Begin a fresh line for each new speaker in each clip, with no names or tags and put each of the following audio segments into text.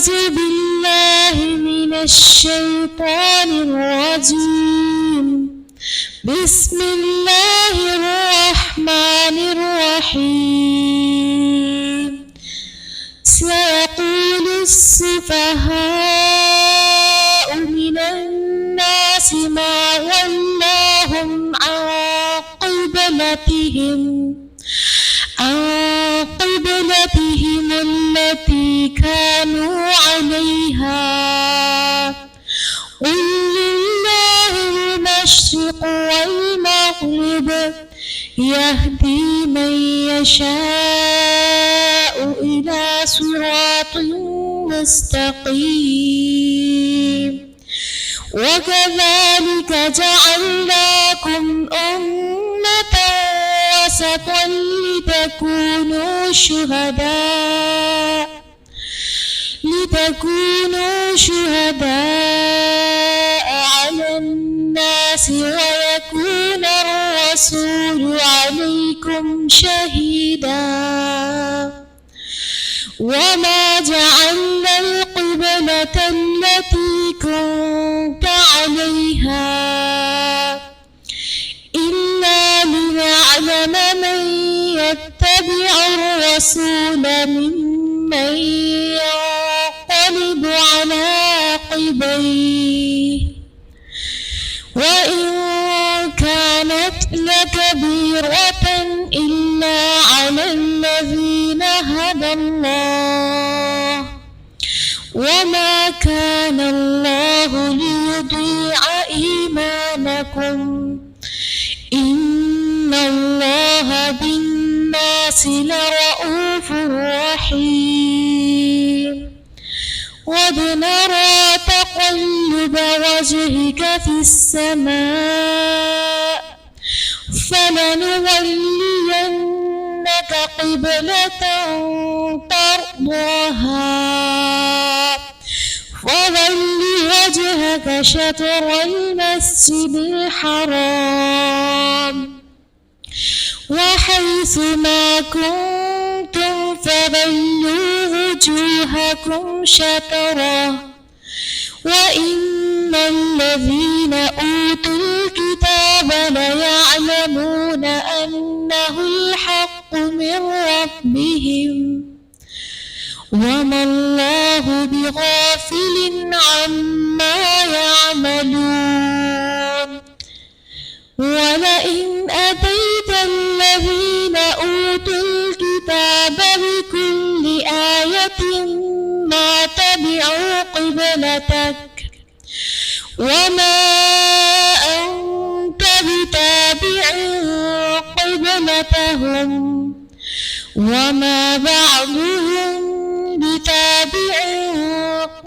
أعوذ بالله من الشيطان الرجيم. بسم الله الرحمن الرحيم. سيقول السفهاء من الناس ما ولاهم عن قبلتهم التي كانوا عليها. قل لله المشرق والمغرب يهدي من يشاء إلى صراط مستقيم. وكذلك جعلناكم أمة وسطا لتكونوا شهداء على الناس ويكون الرسول عليكم شهيدا. وما جعلنا القبلة التي كنت عليها إلا لنعلم من يتبع الرسول ممن ينقلب على عقبيه. وإن كانت لكبيرة إلا على الذين هدى الله. وما كان الله ليضيع إيمانكم إن الله بالناس لرؤوف رحيم. قد نرى تقلب وجهك في السماء فلنولينك قبلة ترضاها فول وجهك شطر المسجد الحرام وحيث ما كنتم فولوا وجوهكم شطره. وإن الذين أوتوا الكتاب ليعلمون أنه الحق من ربهم وما الله بغافل عما يعملون. ولئن أتيت الذين أوتوا الكتاب بكل آية ما تبعوا قبلتك وما أنت بتابع قبلتهم وما بعضهم بتابع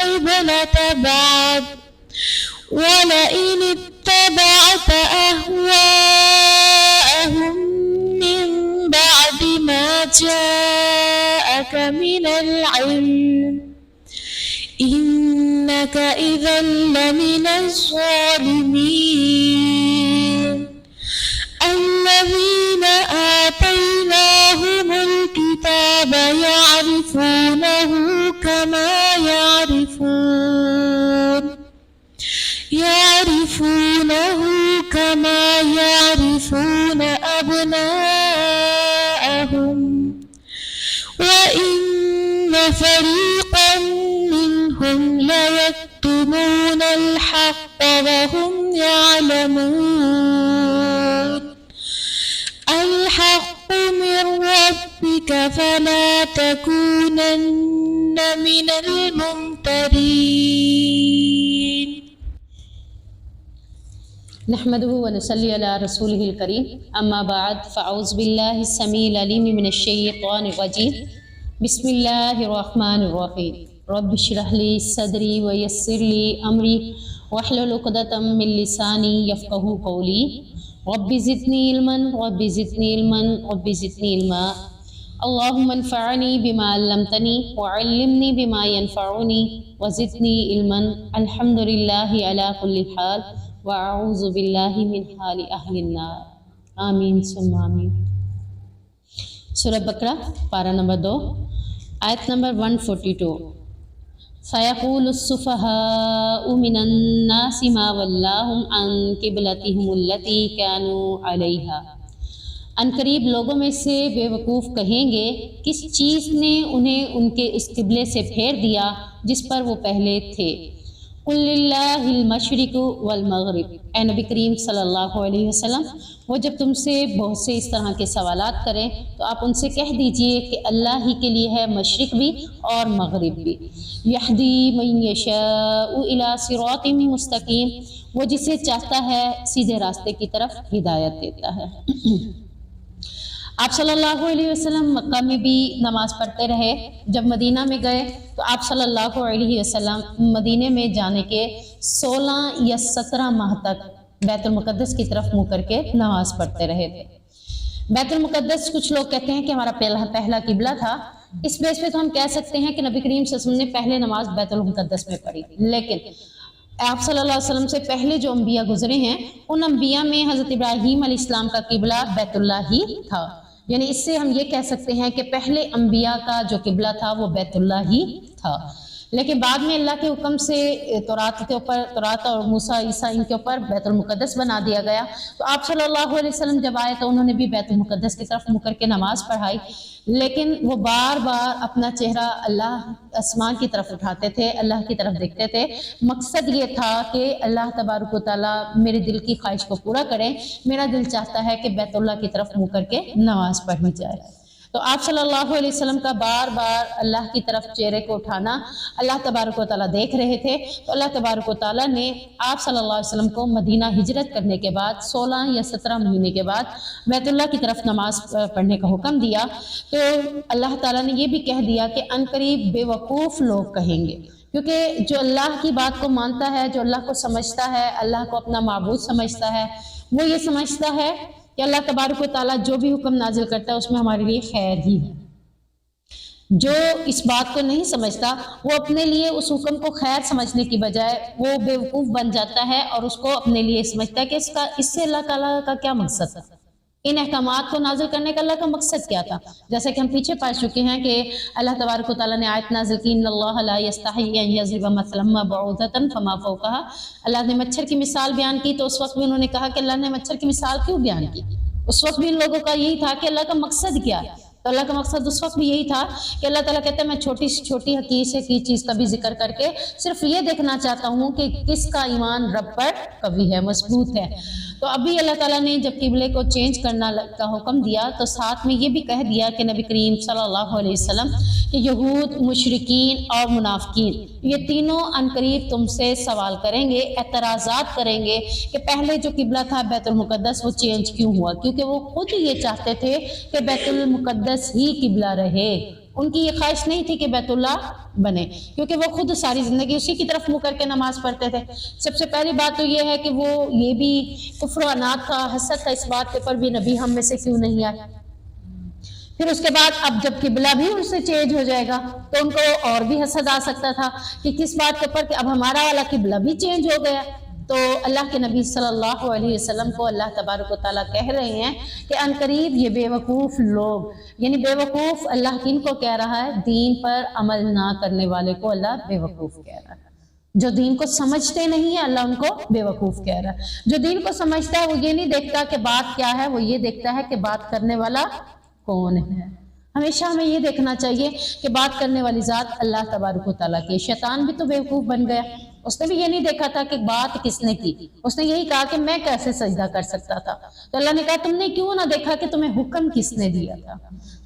قبلة بعض. ولئن اتبعت أهواءهم من بعد ما جاءك من العلم إنك إذا لمن الظالمين. الذين آتيناهم الكتاب يعرفونه كما يعرفون أبناءهم وإن فريقا منهم ليكتمون الحق وهم يعلمون. الحق من ربك فلا تكونن من الممترين.
نحمده ونصلي على رسوله الكريم اما بعد فاعوذ بالله السميع العليم من الشيطان الرجيم. بسم الله الرحمن الرحيم. رب اشرح لي صدري ويسر لي امري واحلل عقدة من لساني يفقهوا قولي. رب زدني علما رب زدني علما رب زدني علما. اللهم انفعني بما علمتني وعلمني بما ينفعني وزدني علما. الحمد لله على كل حال وأعوذ باللہ من حال اہل النار. آمین ثم آمین. سورہ بقرہ پارہ نمبر 2 آیت نمبر 142. فَيَقُولُ السُّفَهَاءُ مِنَ النَّاسِ مَا وَلَّاهُمْ عَنْ قِبْلَتِهِمُ الَّتِي كَانُوا عَلَيْهَا۔ عنقریب لوگوں میں سے بے وقوف کہیں گے کس چیز نے انہیں ان کے اس قبلے سے پھیر دیا جس پر وہ پہلے تھے۔ قُلْ لِلَّهِ الْمَشْرِقُ وَالْمَغْرِبُ، اے نبی کریم صلی اللہ علیہ وسلم، وہ جب تم سے بہت سے اس طرح کے سوالات کریں تو آپ ان سے کہہ دیجئے کہ اللہ ہی کے لیے ہے مشرق بھی اور مغرب بھی۔ یہدی من یشاء الی صراط مستقیم، وہ جسے چاہتا ہے سیدھے راستے کی طرف ہدایت دیتا ہے۔ آپ صلی اللہ علیہ وسلم مکہ میں بھی نماز پڑھتے رہے۔ جب مدینہ میں گئے تو آپ صلی اللہ علیہ وسلم مدینہ میں جانے کے 16 یا 17 ماہ تک بیت المقدس کی طرف منہ کر کے نماز پڑھتے رہے تھے۔ بیت المقدس کچھ لوگ کہتے ہیں کہ ہمارا پہلا قبلہ تھا۔ اس بیس پہ تو ہم کہہ سکتے ہیں کہ نبی کریم صلی اللہ علیہ وسلم نے پہلے نماز بیت المقدس میں پڑھی تھی، لیکن آپ صلی اللہ علیہ وسلم سے پہلے جو انبیاء گزرے ہیں ان انبیاء میں حضرت ابراہیم علیہ السلام کا قبلہ بیت اللہ ہی تھا، یعنی اس سے ہم یہ کہہ سکتے ہیں کہ پہلے انبیاء کا جو قبلہ تھا وہ بیت اللہ ہی تھا۔ لیکن بعد میں اللہ کے حکم سے تورات اور موسیٰ عیسیٰ ان کے اوپر بیت المقدس بنا دیا گیا، تو آپ صلی اللہ علیہ وسلم جب آئے تو انہوں نے بھی بیت المقدس کی طرف منہ کر کے نماز پڑھائی، لیکن وہ بار بار اپنا چہرہ اللہ آسمان کی طرف اٹھاتے تھے، اللہ کی طرف دیکھتے تھے۔ مقصد یہ تھا کہ اللہ تبارک و تعالیٰ میرے دل کی خواہش کو پورا کرے، میرا دل چاہتا ہے کہ بیت اللہ کی طرف منہ کر کے نماز پڑھی جائے۔ تو آپ صلی اللہ علیہ وسلم کا بار بار اللہ کی طرف چہرے کو اٹھانا اللہ تبارک و تعالیٰ دیکھ رہے تھے، تو اللہ تبارک و تعالیٰ نے آپ صلی اللہ علیہ وسلم کو مدینہ ہجرت کرنے کے بعد 16 یا 17 مہینے کے بعد بیت اللہ کی طرف نماز پڑھنے کا حکم دیا۔ تو اللہ تعالیٰ نے یہ بھی کہہ دیا کہ عنقریب بے وقوف لوگ کہیں گے، کیونکہ جو اللہ کی بات کو مانتا ہے، جو اللہ کو سمجھتا ہے، اللہ کو اپنا معبود سمجھتا ہے، وہ یہ سمجھتا ہے کہ اللہ تبارک و تعالیٰ جو بھی حکم نازل کرتا ہے اس میں ہمارے لیے خیر ہی ہے۔ جو اس بات کو نہیں سمجھتا وہ اپنے لیے اس حکم کو خیر سمجھنے کی بجائے وہ بے وقوف بن جاتا ہے اور اس کو اپنے لیے سمجھتا ہے کہ اس سے اللہ تعالیٰ کا کیا مقصد تھا، ان احکامات کو نازل کرنے کا اللہ کا مقصد کیا تھا۔ جیسے کہ ہم پیچھے پڑھ چکے ہیں کہ اللہ تبارک و تعالیٰ نے آیت نازل کی ان اللہ لا یستحی ان یضرب مثلا ما بعوضۃ فما فوقها، اللہ نے مچھر کی مثال بیان کی تو اس وقت بھی انہوں نے کہا کہ اللہ نے مچھر کی مثال کیوں بیان کی؟ اس وقت بھی ان لوگوں کا یہی تھا کہ اللہ کا مقصد کیا ہے، تو اللہ کا مقصد اس وقت بھی یہی تھا کہ اللہ تعالیٰ کہتے ہیں میں چھوٹی سے چھوٹی حقیر سے کی چیز کا بھی ذکر کر کے صرف یہ دیکھنا چاہتا ہوں کہ کس کا ایمان رب پر قوی ہے، مضبوط ہے۔ تو ابھی اللہ تعالیٰ نے جب قبلے کو چینج کرنا کا حکم دیا تو ساتھ میں یہ بھی کہہ دیا کہ نبی کریم صلی اللہ علیہ وسلم کہ یہود، مشرکین اور منافقین یہ تینوں عنقریب تم سے سوال کریں گے، اعتراضات کریں گے کہ پہلے جو قبلہ تھا بیت المقدس وہ چینج کیوں ہوا، کیونکہ وہ خود یہ چاہتے تھے کہ بیت المقدس ہی قبلہ رہے، ان کی یہ خواہش نہیں تھی کہ بیت اللہ بنے، کیونکہ وہ خود ساری زندگی اسی کی طرف منہ کر کے نماز پڑھتے تھے۔ سب سے پہلی بات تو یہ ہے کہ وہ یہ بھی کفر و عناد تھا، حسد تھا اس بات کے پر بھی نبی ہم میں سے کیوں نہیں آئے۔ پھر اس کے بعد اب جب قبلہ بھی ان سے چینج ہو جائے گا تو ان کو اور بھی حسد آ سکتا تھا کہ کس بات کے پر کہ اب ہمارا والا قبلہ بھی چینج ہو گیا۔ تو اللہ کے نبی صلی اللہ علیہ وسلم کو اللہ تبارک و تعالیٰ کہہ رہے ہیں کہ عنقریب یہ بے وقوف لوگ، یعنی بے وقوف اللہ کن کو کہہ رہا ہے؟ دین پر عمل نہ کرنے والے کو اللہ بے وقوف کہہ رہا ہے۔ جو دین کو سمجھتے نہیں ہیں اللہ ان کو بے وقوف کہہ رہا ہے۔ جو دین کو سمجھتا ہے وہ یہ نہیں دیکھتا کہ بات کیا ہے، وہ یہ دیکھتا ہے کہ بات کرنے والا کون ہے۔ ہمیشہ ہمیں یہ دیکھنا چاہیے کہ بات کرنے والی ذات اللہ تبارک و تعالیٰ کی۔ شیطان بھی تو بے وقوف بن گیا، اس نے بھی یہ نہیں دیکھا تھا کہ بات کس نے کی، اس نے یہی کہا کہ میں کیسے سجدہ کر سکتا تھا، تو اللہ نے کہا تم نے کیوں نہ دیکھا کہ تمہیں حکم کس نے دیا تھا۔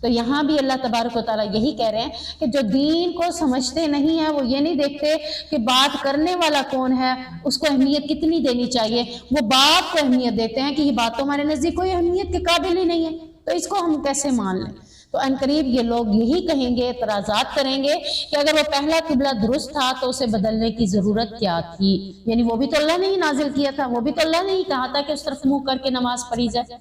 تو یہاں بھی اللہ تبارک و تعالیٰ یہی کہہ رہے ہیں کہ جو دین کو سمجھتے نہیں ہیں وہ یہ نہیں دیکھتے کہ بات کرنے والا کون ہے، اس کو اہمیت کتنی دینی چاہیے، وہ بات کو اہمیت دیتے ہیں کہ یہ بات تو ہمارے نزدیک کوئی اہمیت کے قابل ہی نہیں ہے، تو اس کو ہم کیسے مان لیں۔ تو عنقریب یہ لوگ یہی کہیں گے، اعتراضات کریں گے کہ اگر وہ پہلا قبلہ درست تھا تو اسے بدلنے کی ضرورت کیا تھی، یعنی وہ بھی تو اللہ نے ہی نازل کیا تھا، وہ بھی تو اللہ نے ہی کہا تھا کہ اس طرف منہ کر کے نماز پڑھی جائے۔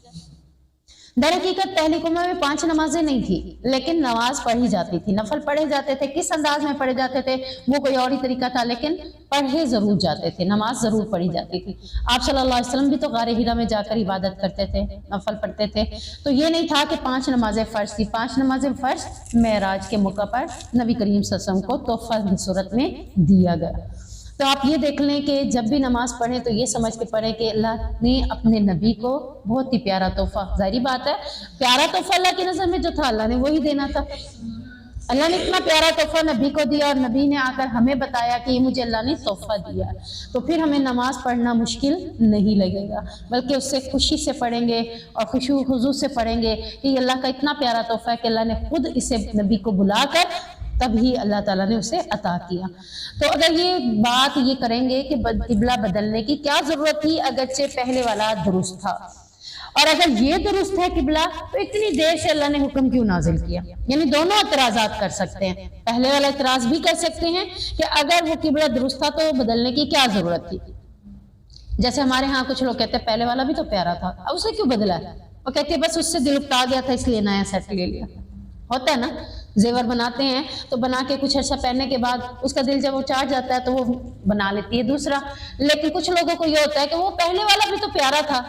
در حقیقت پہلی قوموں میں 5 نمازیں نہیں تھی، لیکن نماز پڑھی جاتی تھی، نفل پڑھے جاتے تھے، کس انداز میں پڑھے جاتے تھے وہ کوئی اور ہی طریقہ تھا، لیکن پڑھے ضرور جاتے تھے، نماز ضرور پڑھی جاتی تھی۔ آپ صلی اللہ علیہ وسلم بھی تو غار حرا میں جا کر عبادت کرتے تھے، نفل پڑھتے تھے، تو یہ نہیں تھا کہ 5 نمازیں فرض تھی۔ 5 نمازیں فرض معراج کے موقع پر نبی کریم صلی اللہ علیہ وسلم کو تحفہ کی صورت میں دیا گیا۔ تو آپ یہ دیکھ لیں کہ جب بھی نماز پڑھیں تو یہ سمجھ کے پڑھیں کہ اللہ نے اپنے نبی کو بہت ہی پیارا تحفہ، ظاہری بات ہے پیارا تحفہ اللہ کی نظر میں جو تھا اللہ نے وہی دینا تھا۔ اللہ نے اتنا پیارا تحفہ نبی کو دیا اور نبی نے آ کر ہمیں بتایا کہ یہ مجھے اللہ نے تحفہ دیا، تو پھر ہمیں نماز پڑھنا مشکل نہیں لگے گا، بلکہ اس سے خوشی سے پڑھیں گے اور خشوع خضوع سے پڑھیں گے کہ یہ اللہ کا اتنا پیارا تحفہ ہے کہ اللہ نے خود اسے نبی کو بلا کر تب ہی اللہ تعالیٰ نے اسے عطا کیا۔ تو اگر یہ بات یہ کریں گے کہ قبلہ بدلنے کی کیا ضرورت تھی، اگرچہ پہلے والا درست تھا، اور اگر یہ درست ہے قبلہ تو اتنی دیر سے اللہ نے حکم کیوں نازل کیا؟ یعنی دونوں اعتراضات کر سکتے ہیں، پہلے والا اعتراض بھی کر سکتے ہیں کہ اگر وہ قبلہ درست تھا تو بدلنے کی کیا ضرورت تھی؟ جیسے ہمارے ہاں کچھ لوگ کہتے ہیں پہلے والا بھی تو پیارا تھا، اب اسے کیوں بدلا ہے؟ وہ کہتے ہیں بس اس سے دل اکتا گیا تھا اس لیے نیا سیٹ لے لیا۔ ہوتا ہے نا، زیور بناتے ہیں تو بنا کے کچھ عرصہ پہننے کے بعد اس کا دل جب اچاٹ جاتا ہے تو وہ بنا لیتی ہے دوسرا۔ لیکن کچھ لوگوں کو یہ ہوتا ہے کہ وہ پہلے والا بھی تو پیارا تھا،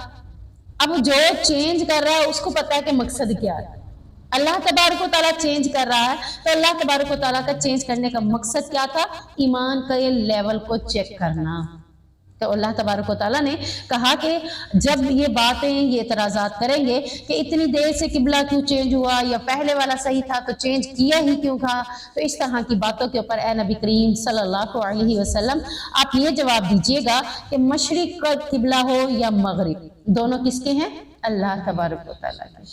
اب جو چینج کر رہا ہے اس کو پتا ہے کہ مقصد کیا ہے۔ اللہ تبارک و تعالیٰ چینج کر رہا ہے تو اللہ تبارک و تعالیٰ کا چینج کرنے کا مقصد کیا تھا؟ ایمان کا لیول کو چیک کرنا۔ تو اللہ تبارک و تعالیٰ نے کہا کہ جب یہ باتیں یہ اعتراضات کریں گے کہ اتنی دیر سے قبلہ کیوں چینج ہوا، یا پہلے والا صحیح تھا تو چینج کیا ہی کیوں تھا، تو اس طرح کی باتوں کے اوپر اے نبی کریم صلی اللہ علیہ وسلم آپ یہ جواب دیجئے گا کہ مشرق کا قبلہ ہو یا مغرب، دونوں کس کے ہیں؟ اللہ تبارک و تعالیٰ کے۔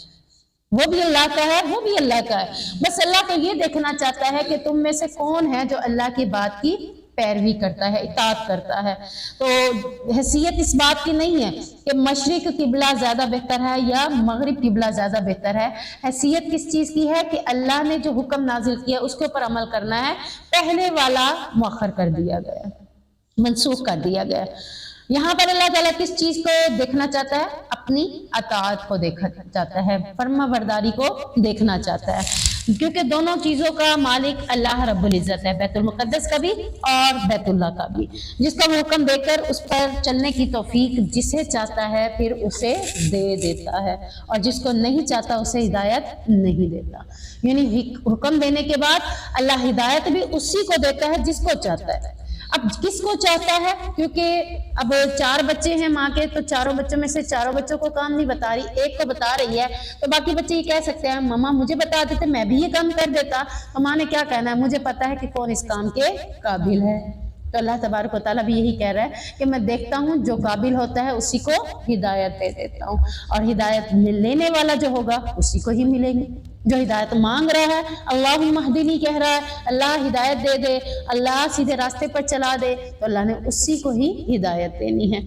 وہ بھی اللہ کا ہے، وہ بھی اللہ کا ہے، بس اللہ تو یہ دیکھنا چاہتا ہے کہ تم میں سے کون ہے جو اللہ کی بات کی پیروی کرتا ہے، اطاعت کرتا ہے۔ تو حیثیت اس بات کی نہیں ہے کہ مشرق قبلہ زیادہ بہتر ہے یا مغرب قبلہ زیادہ بہتر ہے، حیثیت کس چیز کی ہے کہ اللہ نے جو حکم نازل کیا اس کے اوپر عمل کرنا ہے، پہلے والا مؤخر کر دیا گیا، منسوخ کر دیا گیا۔ یہاں پر اللہ تعالیٰ کس چیز کو دیکھنا چاہتا ہے؟ اپنی اطاعت کو دیکھنا چاہتا ہے، فرما برداری کو دیکھنا چاہتا ہے، کیونکہ دونوں چیزوں کا مالک اللہ رب العزت ہے، بیت المقدس کا بھی اور بیت اللہ کا بھی، جس کا وہ حکم دے کر اس پر چلنے کی توفیق جسے چاہتا ہے پھر اسے دے دیتا ہے، اور جس کو نہیں چاہتا اسے ہدایت نہیں دیتا۔ یعنی حکم دینے کے بعد اللہ ہدایت بھی اسی کو دیتا ہے جس کو چاہتا ہے۔ اب کس کو چاہتا ہے؟ کیونکہ اب 4 بچے ہیں ماں کے، تو چاروں بچوں میں سے چاروں بچوں کو کام نہیں بتا رہی، ایک کو بتا رہی ہے، تو باقی بچے یہ کہہ سکتے ہیں ماما مجھے بتا دیتے میں بھی یہ کام کر دیتا۔ تو ماں نے کیا کہنا ہے؟ مجھے پتا ہے کہ کون اس کام کے قابل ہے۔ تو اللہ تبارک و تعالیٰ بھی یہی کہہ رہا ہے کہ میں دیکھتا ہوں جو قابل ہوتا ہے اسی کو ہدایت دے دیتا ہوں، اور ہدایت لینے والا جو ہوگا اسی کو ہی ملے گی۔ جو ہدایت مانگ رہا ہے، اللہم اہدنی کہہ رہا ہے، اللہ ہدایت دے دے، اللہ سیدھے راستے پر چلا دے، تو اللہ نے اسی کو ہی ہدایت دینی ہے۔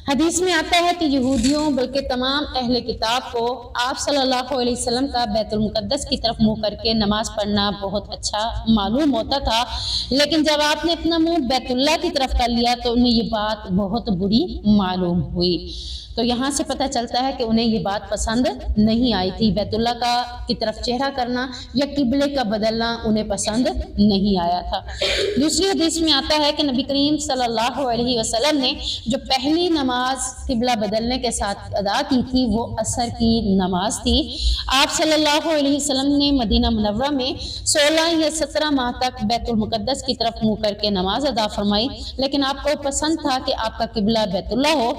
حدیث میں آتا ہے کہ یہودیوں بلکہ تمام اہل کتاب کو آپ صلی اللہ علیہ وسلم کا بیت المقدس کی طرف منہ کر کے نماز پڑھنا بہت اچھا معلوم ہوتا تھا، لیکن جب آپ نے اپنا منہ بیت اللہ کی طرف کر لیا تو انہیں یہ بات بہت بری معلوم ہوئی۔ تو یہاں سے پتہ چلتا ہے کہ انہیں یہ بات پسند نہیں آئی تھی، بیت اللہ کی طرف چہرہ کرنا یا قبلے کا بدلنا انہیں پسند نہیں آیا تھا۔ دوسری حدیث میں آتا ہے کہ نبی کریم صلی اللہ علیہ وسلم نے جو پہلی نماز قبلہ بدلنے کے ساتھ ادا کی تھی وہ عصر کی نماز تھی۔ آپ صلی اللہ علیہ وسلم نے مدینہ منورہ میں 16 یا 17 ماہ تک بیت المقدس کی طرف منہ کر کے نماز ادا فرمائی، لیکن آپ کو پسند تھا کہ آپ کا قبلہ بیت اللہ ہو۔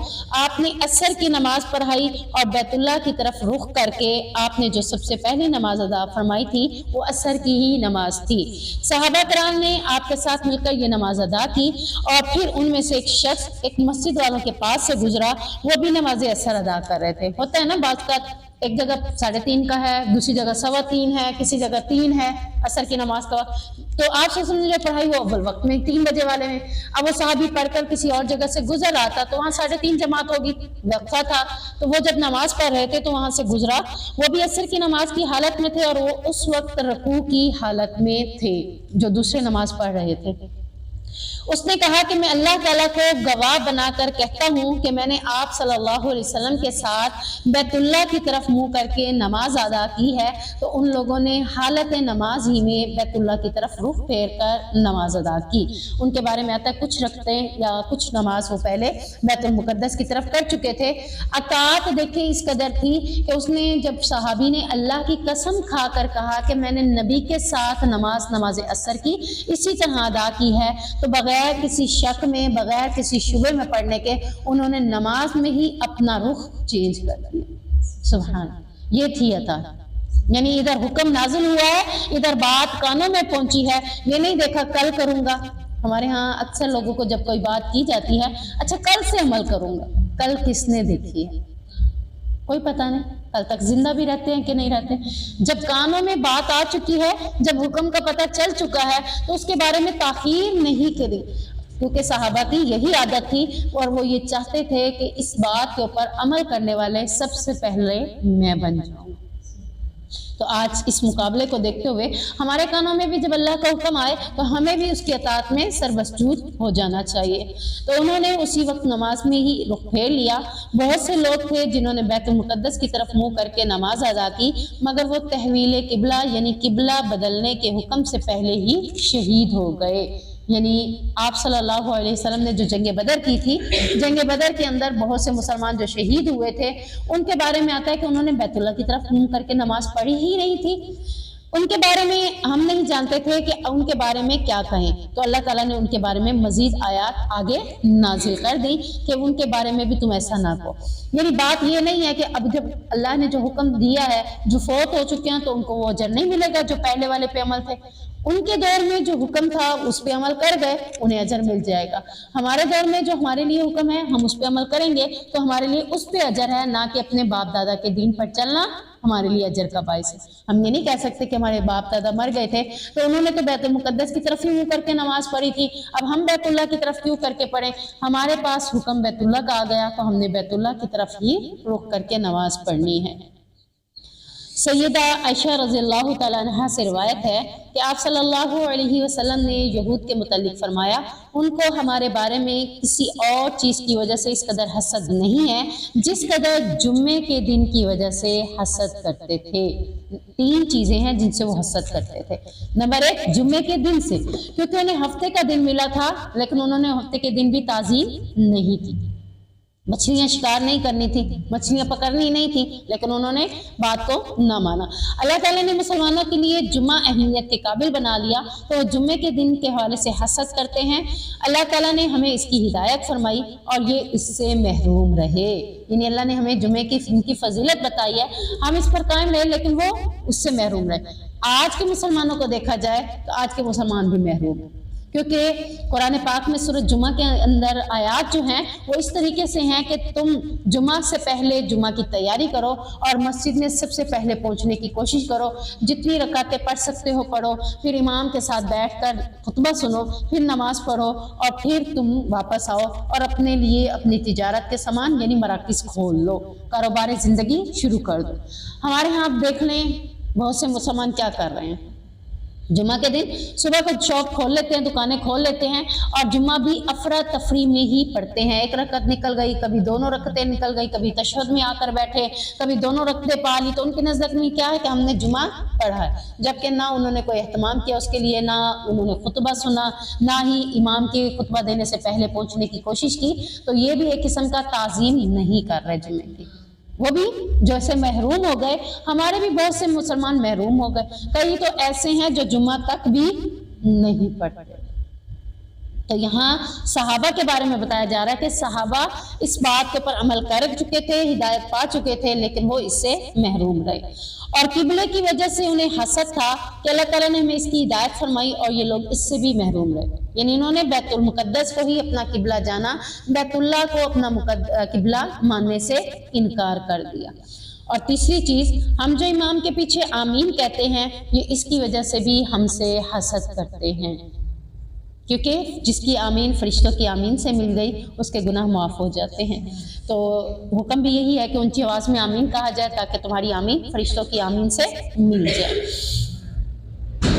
آپ نے عصر کی نماز پڑھائی اور بیت اللہ کی طرف رخ کر کے آپ نے جو سب سے پہلی نماز ادا فرمائی تھی وہ عصر کی ہی نماز تھی۔ صحابہ کرام نے آپ کے ساتھ مل کر یہ نماز ادا کی، اور پھر ان میں سے ایک شخص ایک مسجد والوں کے پاس سے گزرا، وہ بھی نماز عصر ادا کر رہے تھے۔ ہوتا ہے نا بعض کا ایک جگہ 3:30 کا ہے، دوسری جگہ 3:15 ہے، کسی جگہ 3 ہے عصر کی نماز کا، تو آپ سے نے جو پڑھائی وہ اول وقت میں 3 بجے والے میں، اب وہ صحابی پڑھ کر کسی اور جگہ سے گزر رہا تھا تو وہاں 3:30 جماعت ہوگی، وقفہ تھا، تو وہ جب نماز پڑھ رہے تھے تو وہاں سے گزرا، وہ بھی عصر کی نماز کی حالت میں تھے اور وہ اس وقت رکوع کی حالت میں تھے جو دوسرے نماز پڑھ رہے تھے۔ اس نے کہا کہ میں اللہ تعالیٰ کو گواہ بنا کر کہتا ہوں کہ میں نے آپ صلی اللہ علیہ وسلم کے ساتھ بیت اللہ کی طرف منہ کر کے نماز ادا کی ہے، تو ان لوگوں نے حالت نماز ہی میں بیت اللہ کی طرف رخ پھیر کر نماز ادا کی۔ ان کے بارے میں آتا ہے کچھ رکھتے یا کچھ نماز وہ پہلے بیت المقدس کی طرف کر چکے تھے۔ اطاعت دیکھیں اس قدر تھی کہ اس نے جب صحابی نے اللہ کی قسم کھا کر کہا کہ میں نے نبی کے ساتھ نماز عصر کی اسی طرح ادا کی ہے، تو بغیر کسی شک میں، بغیر کسی شبہ میں پڑھنے کے انہوں نے نماز میں ہی اپنا رخ چینج کر دیا۔ سبحان، یہ تھی اطاعت، یعنی ادھر حکم نازل ہوا ہے، ادھر بات کانوں میں پہنچی ہے، یہ نہیں دیکھا کل کروں گا۔ ہمارے ہاں اکثر لوگوں کو جب کوئی بات کی جاتی ہے، اچھا کل سے عمل کروں گا، کل کس نے دیکھی ہے؟ کوئی پتہ نہیں، کل تک زندہ بھی رہتے ہیں کہ نہیں رہتے۔ جب کانوں میں بات آ چکی ہے، جب حکم کا پتہ چل چکا ہے، تو اس کے بارے میں تاخیر نہیں کری، کیونکہ صحابہ کی یہی عادت تھی اور وہ یہ چاہتے تھے کہ اس بات کے اوپر عمل کرنے والے سب سے پہلے میں بن جاؤں۔ تو آج اس مقابلے کو دیکھتے ہوئے ہمارے کانوں میں بھی جب اللہ کا حکم آئے تو ہمیں بھی اس کی اطاعت میں سربسجود ہو جانا چاہیے۔ تو انہوں نے اسی وقت نماز میں ہی رخ پھیر لیا۔ بہت سے لوگ تھے جنہوں نے بیت المقدس کی طرف منہ کر کے نماز ادا کی، مگر وہ تحویل قبلہ یعنی قبلہ بدلنے کے حکم سے پہلے ہی شہید ہو گئے۔ یعنی آپ صلی اللہ علیہ وسلم نے جو جنگ بدر کی تھی، جنگ بدر کے اندر بہت سے مسلمان جو شہید ہوئے تھے، ان کے بارے میں آتا ہے کہ انہوں نے بیت اللہ کی طرف منہ کر کے نماز پڑھی ہی نہیں تھی۔ ان کے بارے میں ہم نہیں جانتے تھے کہ ان کے بارے میں کیا کہیں، تو اللہ تعالیٰ نے ان کے بارے میں مزید آیات آگے نازل کر دی کہ ان کے بارے میں بھی تم ایسا نہ کہو۔ یعنی بات یہ نہیں ہے کہ اب جب اللہ نے جو حکم دیا ہے، جو فوت ہو چکے ہیں تو ان کو وہ اجر نہیں ملے گا جو پہلے والے پہ عمل تھے۔ ان کے دور میں جو حکم تھا اس پہ عمل کر گئے، انہیں اجر مل جائے گا۔ ہمارے دور میں جو ہمارے لیے حکم ہے ہم اس پہ عمل کریں گے تو ہمارے لیے اس پہ اجر ہے، نہ کہ اپنے باپ دادا کے دین پر چلنا ہمارے لیے اجر کا باعث ہے۔ ہم یہ نہیں کہہ سکتے کہ ہمارے باپ دادا مر گئے تھے تو انہوں نے تو بیت المقدس کی طرف ہی منہ کر کے نماز پڑھی تھی، اب ہم بیت اللہ کی طرف کیوں کر کے پڑھیں؟ ہمارے پاس حکم بیت اللہ کا آ گیا تو ہم نے بیت اللہ کی طرف ہی رخ کر کے نماز پڑھنی ہے۔ سیدہ عائشہ رضی اللہ تعالیٰ عنہ سے روایت ہے کہ آپ صلی اللہ علیہ وسلم نے یہود کے متعلق فرمایا، ان کو ہمارے بارے میں کسی اور چیز کی وجہ سے اس قدر حسد نہیں ہے جس قدر جمعے کے دن کی وجہ سے حسد کرتے تھے۔ 3 چیزیں ہیں جن سے وہ حسد کرتے تھے۔ نمبر 1، جمعے کے دن سے، کیونکہ انہیں ہفتے کا دن ملا تھا لیکن انہوں نے ہفتے کے دن بھی تعظیم نہیں کی۔ مچھلیاں شکار نہیں کرنی تھی، مچھلیاں پکڑنی نہیں تھی، لیکن انہوں نے بات کو نہ مانا۔ اللہ تعالیٰ نے مسلمانوں کے لیے جمعہ اہمیت کے قابل بنا لیا تو وہ جمعے کے دن کے حوالے سے حسد کرتے ہیں۔ اللہ تعالیٰ نے ہمیں اس کی ہدایت فرمائی اور یہ اس سے محروم رہے، یعنی اللہ نے ہمیں جمعے کی ان کی فضیلت بتائی ہے، ہم اس پر قائم رہے لیکن وہ اس سے محروم رہے۔ آج کے مسلمانوں کو دیکھا جائے تو آج کے مسلمان بھی محروم ہیں، کیونکہ قرآن پاک میں سورۃ جمعہ کے اندر آیات جو ہیں وہ اس طریقے سے ہیں کہ تم جمعہ سے پہلے جمعہ کی تیاری کرو اور مسجد میں سب سے پہلے پہنچنے کی کوشش کرو، جتنی رکعتیں پڑھ سکتے ہو پڑھو، پھر امام کے ساتھ بیٹھ کر خطبہ سنو، پھر نماز پڑھو اور پھر تم واپس آؤ اور اپنے لیے اپنی تجارت کے سامان یعنی مراکز کھول لو، کاروبار زندگی شروع کر دو۔ ہمارے ہاں آپ دیکھ لیں بہت سے مسلمان کیا کر رہے ہیں، جمعہ کے دن صبح کو شاپ کھول لیتے ہیں، دکانیں کھول لیتے ہیں اور جمعہ بھی افراتفری میں ہی پڑھتے ہیں۔ 1 رکعت نکل گئی، کبھی 2 رکعتیں نکل گئی، کبھی تشہد میں آ کر بیٹھے، کبھی 2 رکعتیں پا لی، تو ان کی نظر میں کیا ہے کہ ہم نے جمعہ پڑھا ہے، جبکہ نہ انہوں نے کوئی اہتمام کیا اس کے لیے، نہ انہوں نے خطبہ سنا، نہ ہی امام کے خطبہ دینے سے پہلے پہنچنے کی کوشش کی۔ تو یہ بھی ایک قسم کا تعظیم نہیں کر رہے جمعے کی، وہ بھی جیسے محروم ہو گئے، ہمارے بھی بہت سے مسلمان محروم ہو گئے۔ کئی تو ایسے ہیں جو جمعہ تک بھی نہیں پڑھتے۔ تو یہاں صحابہ کے بارے میں بتایا جا رہا ہے کہ صحابہ اس بات کے اوپر عمل کر چکے تھے، ہدایت پا چکے تھے، لیکن وہ اس سے محروم رہے۔ اور قبلے کی وجہ سے انہیں حسد تھا کہ اللہ تعالیٰ نے ہمیں اس کی ہدایت فرمائی اور یہ لوگ اس سے بھی محروم رہے، یعنی انہوں نے بیت المقدس کو ہی اپنا قبلہ جانا، بیت اللہ کو اپنا قبلہ ماننے سے انکار کر دیا۔ اور تیسری چیز، ہم جو امام کے پیچھے آمین کہتے ہیں یہ اس کی وجہ سے بھی ہم سے حسد کرتے ہیں، کیونکہ جس کی آمین فرشتوں کی آمین سے مل گئی اس کے گناہ معاف ہو جاتے ہیں۔ تو حکم بھی یہی ہے کہ اونچی آواز میں آمین کہا جائے تاکہ تمہاری آمین فرشتوں کی آمین سے مل جائے۔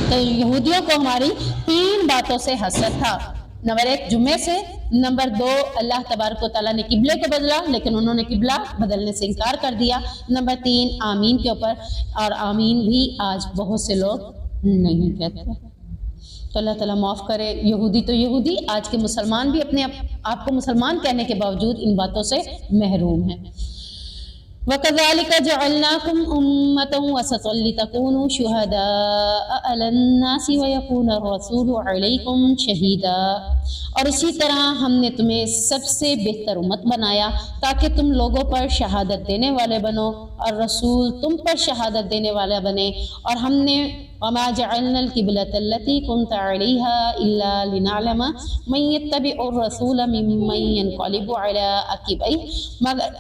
تو یہودیوں کو ہماری 3 باتوں سے حسد تھا۔ نمبر 1 جمعے سے، نمبر 2 اللہ تبارک و تعالیٰ نے قبلے کو بدلا لیکن انہوں نے قبلہ بدلنے سے انکار کر دیا، نمبر 3 آمین کے اوپر، اور آمین بھی آج بہت سے لوگ نہیں کہتے۔ تو اللہ تعالیٰ معاف کرے، یہودی تو یہودی، آج کے مسلمان بھی اپنے آپ کو مسلمان کہنے کے باوجود ان باتوں سے محروم ہیں۔ وَكَذَلِكَ جَعَلْنَاكُمْ أُمَّةً وَسَطًا لِتَكُونُوا شُهَدَاءَ عَلَى النَّاسِ وَيَكُونَ الرَّسُولُ عَلَيْكُمْ شَهِيدًا، اور اسی طرح ہم نے تمہیں سب سے بہتر امت بنایا تاکہ تم لوگوں پر شہادت دینے والے بنو اور رسول تم پر شہادت دینے والا بنے، اور ہم نے وَمَا جَعَلْنَا الْقِبْلَةَ الَّتِي كُنْتَ عَلَيْهَا إِلَّا لِنَعْلَمَ مَن يَتَّبِعُ الرَّسُولَ مِمَّن يَنقَلِبُ عَلَىٰ عَقِبَيْهِ،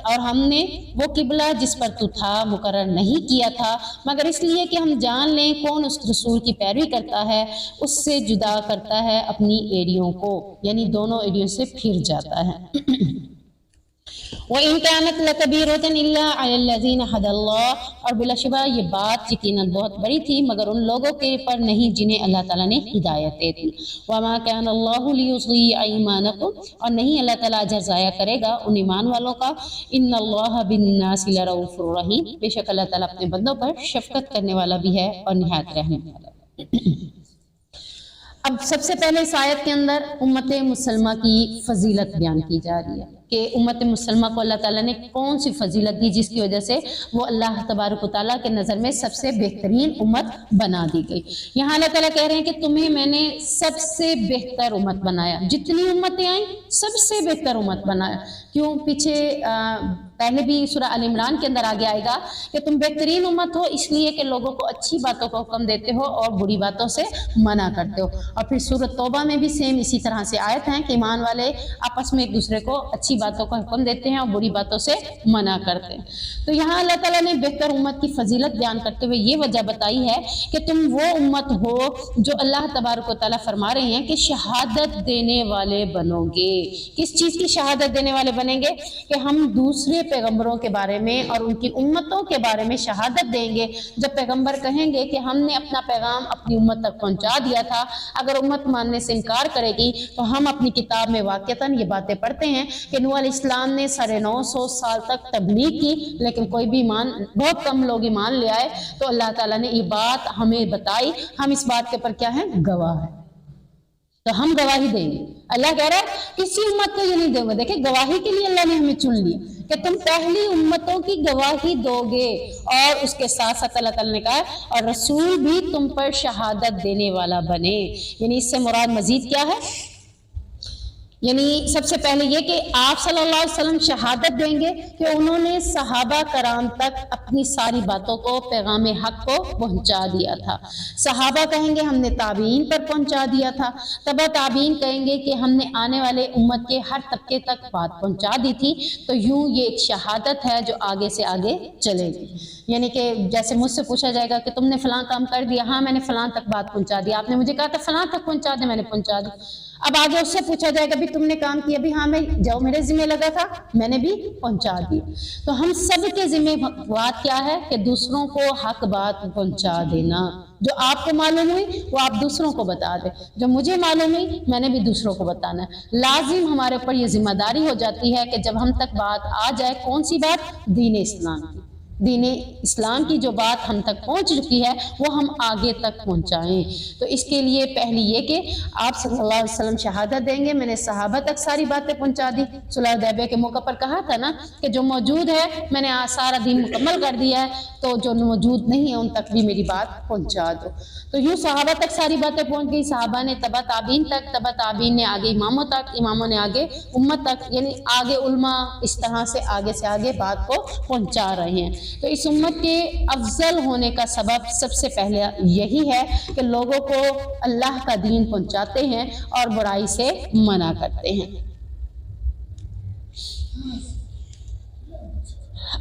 اور ہم نے وہ قبلہ جس پر تو تھا مقرر نہیں کیا تھا مگر اس لیے کہ ہم جان لیں کون اس رسول کی پیروی کرتا ہے، اس سے جدا کرتا ہے اپنی ایڑیوں کو، یعنی دونوں ایڑیوں سے پھر جاتا ہے۔ وَإِن كَانَتْ لَكَبِيرَةٌ إِلَّا عَلَى الَّذِينَ هَدَى اللَّهُ، اور بلا شبہ یہ بات یقیناً بہت بڑی تھی مگر ان لوگوں کے پر نہیں جنہیں اللہ تعالیٰ نے ہدایت دے دی۔ وَمَا كَانَ اللَّهُ لِيُضِيعَ إِيمَانَكُمْ، اور نہیں اللہ تعالیٰ اجر ضائع کرے گا ان ایمان والوں کا۔ إِنَّ اللَّهَ بِالنَّاسِ لَرَءُوفٌ رَحِيمٌ، بے شک اللہ تعالیٰ اپنے بندوں پر شفقت کرنے والا بھی ہے اور نہایت رحم والا۔ اب سب سے پہلے اس آیت کے اندر امت مسلمہ کی فضیلت بیان کی جا رہی ہے کہ امت مسلمہ کو اللہ تعالیٰ نے کون سی فضیلت دی جس کی وجہ سے وہ اللہ تبارک و تعالیٰ کے نظر میں سب سے بہترین امت بنا دی گئی۔ یہاں اللہ تعالیٰ کہہ رہے ہیں کہ تمہیں میں نے سب سے بہتر امت بنایا، جتنی امتیں آئیں سب سے بہتر امت بنایا۔ کیوں؟ پیچھے پہلے بھی سورہ آل عمران کے اندر آگے آئے گا کہ تم بہترین امت ہو اس لیے کہ لوگوں کو اچھی باتوں کا حکم دیتے ہو اور بری باتوں سے منع کرتے ہو، اور پھر سورۃ توبہ میں بھی سیم اسی طرح سے آیت ہیں کہ ایمان والے آپس میں ایک دوسرے کو اچھی باتوں کا حکم دیتے ہیں اور بری باتوں سے منع کرتے ہیں۔ تو یہاں اللہ تعالیٰ نے بہتر امت کی فضیلت بیان کرتے ہوئے یہ وجہ بتائی ہے کہ تم وہ امت ہو جو اللہ تبارک و تعالیٰ فرما رہے ہیں کہ شہادت دینے والے بنو گے۔ کس چیز کی شہادت دینے والے بنیں گے؟ کہ ہم دوسرے پیغمبروں کے بارے میں اور ان کی امتوں کے بارے میں شہادت دیں گے۔ جب پیغمبر کہیں گے کہ ہم نے اپنا پیغام اپنی امت تک پہنچا دیا تھا، اگر امت ماننے سے انکار کرے گی تو ہم اپنی کتاب میں واقعتاً یہ باتیں پڑھتے ہیں کہ نوح علیہ السلام نے 950 سال تک تبلیغ کی لیکن کوئی بھی بہت کم لوگ ایمان لے آئے، تو اللہ تعالیٰ نے یہ بات ہمیں بتائی، ہم اس بات کے پر کیا ہیں؟ گواہ ہیں، تو ہم گواہی دیں گے۔ اللہ کہہ رہا ہے کسی امت کو یہ نہیں دیں گے، دیکھیں گواہی کے لیے اللہ نے ہمیں چن لیا کہ تم پہلی امتوں کی گواہی دو گے، اور اس کے ساتھ ساتھ اللہ تعالیٰ نے کہا اور رسول بھی تم پر شہادت دینے والا بنے، یعنی اس سے مراد مزید کیا ہے؟ یعنی سب سے پہلے یہ کہ آپ صلی اللہ علیہ وسلم شہادت دیں گے کہ انہوں نے صحابہ کرام تک اپنی ساری باتوں کو، پیغام حق کو پہنچا دیا تھا۔ صحابہ کہیں گے ہم نے تابعین پر پہنچا دیا تھا، تبع تابعین کہیں گے کہ ہم نے آنے والے امت کے ہر طبقے تک بات پہنچا دی تھی۔ تو یوں یہ ایک شہادت ہے جو آگے سے آگے چلے گی، یعنی کہ جیسے مجھ سے پوچھا جائے گا کہ تم نے فلاں کام کر دیا، ہاں میں نے فلاں تک بات پہنچا دی، آپ نے مجھے کہا کہ فلاں تک پہنچا دے، میں نے پہنچا دی۔ اب آگے اس سے پوچھا جائے گا بھی تم نے کام کیا، بھی ہاں میں جو میرے ذمہ لگا تھا میں نے بھی پہنچا دی۔ تو ہم سب کے ذمہ بات کیا ہے کہ دوسروں کو حق بات پہنچا دینا، جو آپ کو معلوم ہوئی وہ آپ دوسروں کو بتا دیں، جو مجھے معلوم ہوئی میں نے بھی دوسروں کو بتانا ہے۔ لازم ہمارے اوپر یہ ذمہ داری ہو جاتی ہے کہ جب ہم تک بات آ جائے، کون سی بات؟ دین اسلام کی، دین اسلام کی جو بات ہم تک پہنچ چکی ہے وہ ہم آگے تک پہنچائیں۔ تو اس کے لیے پہلی یہ کہ آپ صلی اللہ علیہ وسلم شہادت دیں گے میں نے صحابہ تک ساری باتیں پہنچا دی۔ صلح حدیبیہ کے موقع پر کہا تھا نا کہ جو موجود ہے میں نے سارا دین مکمل کر دیا ہے، تو جو موجود نہیں ہے ان تک بھی میری بات پہنچا دو۔ تو یوں صحابہ تک ساری باتیں پہنچ گئی، صحابہ نے تبع تابعین تک، تبع تابعین نے آگے اماموں تک، اماموں نے آگے امت تک، یعنی آگے علماء، اس طرح سے آگے بات کو پہنچا رہے ہیں۔ تو اس امت کے افضل ہونے کا سبب سب سے پہلے یہی ہے کہ لوگوں کو اللہ کا دین پہنچاتے ہیں اور برائی سے منع کرتے ہیں۔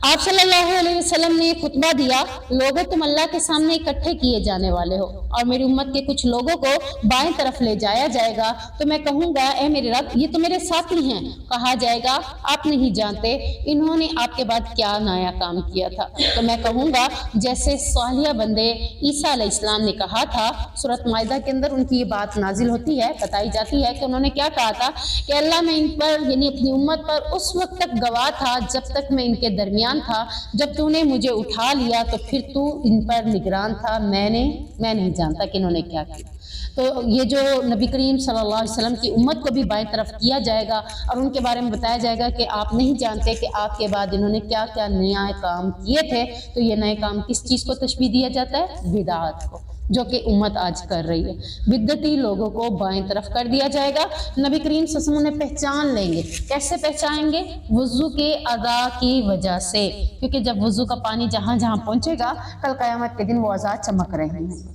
آپ صلی اللہ علیہ وسلم نے خطبہ دیا، لوگوں تم اللہ کے سامنے اکٹھے کیے جانے والے ہو اور میری امت کے کچھ لوگوں کو بائیں طرف لے جایا جائے گا تو میں کہوں گا اے میرے رب یہ تو میرے ساتھی ہیں۔ کہا جائے گا آپ نہیں جانتے انہوں نے آپ کے بعد کیا نیا کام کیا تھا، تو میں کہوں گا جیسے صالحہ بندے عیسیٰ علیہ السلام نے کہا تھا۔ سورۃ مائدہ کے اندر ان کی یہ بات نازل ہوتی ہے، بتائی جاتی ہے کہ انہوں نے کیا کہا تھا کہ اللہ میں ان پر یعنی اپنی امت پر اس وقت تک گواہ تھا جب تک میں ان کے درمیان تھا، جب تو نے مجھے اٹھا لیا تو پھر تو ان پر نگران تھا، میں نہیں جانتا کہ انہوں نے کیا کیا۔ تو یہ جو نبی کریم صلی اللہ علیہ وسلم کی امت کو بھی بائیں طرف کیا جائے گا اور ان کے بارے میں بتایا جائے گا کہ آپ نہیں جانتے کہ آپ کے بعد انہوں نے کیا کیا نیا کام کیے تھے۔ تو یہ نئے کام کس چیز کو تشبیہ دیا جاتا ہے؟ بدعات کو، جو کہ امت آج کر رہی ہے۔ بدعتی لوگوں کو بائیں طرف کر دیا جائے گا۔ نبی کریم صلی اللہ علیہ وسلم انہیں پہچان لیں گے۔ کیسے پہچانیں گے؟ وضو کے ادا کی وجہ سے، کیونکہ جب وضو کا پانی جہاں جہاں پہنچے گا کل قیامت کے دن وہ اعضاء چمک رہے ہیں،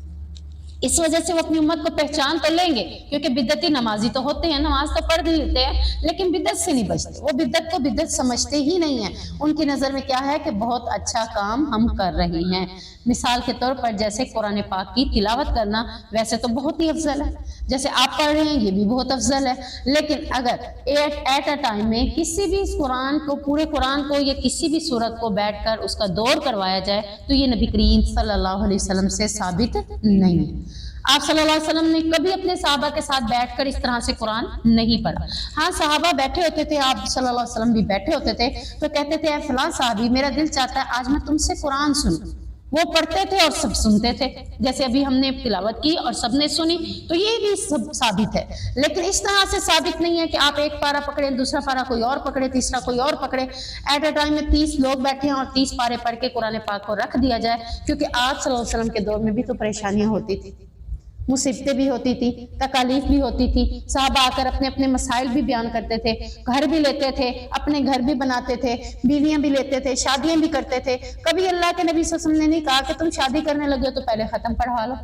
اس وجہ سے وہ اپنی امت کو پہچان تو لیں گے، کیونکہ بدعتی نمازی تو ہوتے ہیں، نماز تو پڑھ لیتے ہیں لیکن بدعت سے نہیں بچتے، وہ بدعت کو بدعت سمجھتے ہی نہیں ہیں۔ ان کی نظر میں کیا ہے کہ بہت اچھا کام ہم کر رہے ہیں۔ مثال کے طور پر جیسے قرآن پاک کی تلاوت کرنا ویسے تو بہت ہی افضل ہے، جیسے آپ پڑھ رہے ہیں یہ بھی بہت افضل ہے، لیکن اگر ایٹ اے ٹائم میں کسی بھی قرآن کو، پورے قرآن کو یا کسی بھی سورت کو بیٹھ کر اس کا دور کروایا جائے تو یہ نبی کریم صلی اللہ علیہ وسلم سے ثابت نہیں ہے۔ آپ صلی اللہ علیہ وسلم نے کبھی اپنے صحابہ کے ساتھ بیٹھ کر اس طرح سے قرآن نہیں پڑھا۔ ہاں صحابہ بیٹھے ہوتے تھے، آپ صلی اللہ علیہ وسلم بھی بیٹھے ہوتے تھے تو کہتے تھے اے فلاں صحابی میرا دل چاہتا ہے آج میں تم سے قرآن سنوں۔ وہ پڑھتے تھے اور سب سنتے تھے، جیسے ابھی ہم نے تلاوت کی اور سب نے سنی، تو یہ بھی سب ثابت ہے۔ لیکن اس طرح سے ثابت نہیں ہے کہ آپ ایک پارہ پکڑیں، دوسرا پارہ کوئی اور پکڑے، تیسرا کوئی اور پکڑے، ایٹ اے ٹائم میں 30 لوگ بیٹھے ہیں اور 30 پارے پڑھ کے قرآن پاک کو رکھ دیا جائے، کیونکہ آپ صلی اللہ علیہ وسلم کے دور میں بھی تو پریشانیاں ہوتی تھی، مصیبتیں بھی ہوتی تھی، تکالیف بھی ہوتی تھی، صحابہ آ کر اپنے اپنے مسائل بھی بیان کرتے تھے، گھر بھی لیتے تھے، اپنے گھر بھی بناتے تھے، بیویاں بھی لیتے تھے، شادیاں بھی کرتے تھے۔ کبھی اللہ کے نبی صلی اللہ علیہ وسلم نے نہیں کہا کہ تم شادی کرنے لگے ہو تو پہلے ختم پڑھا لو،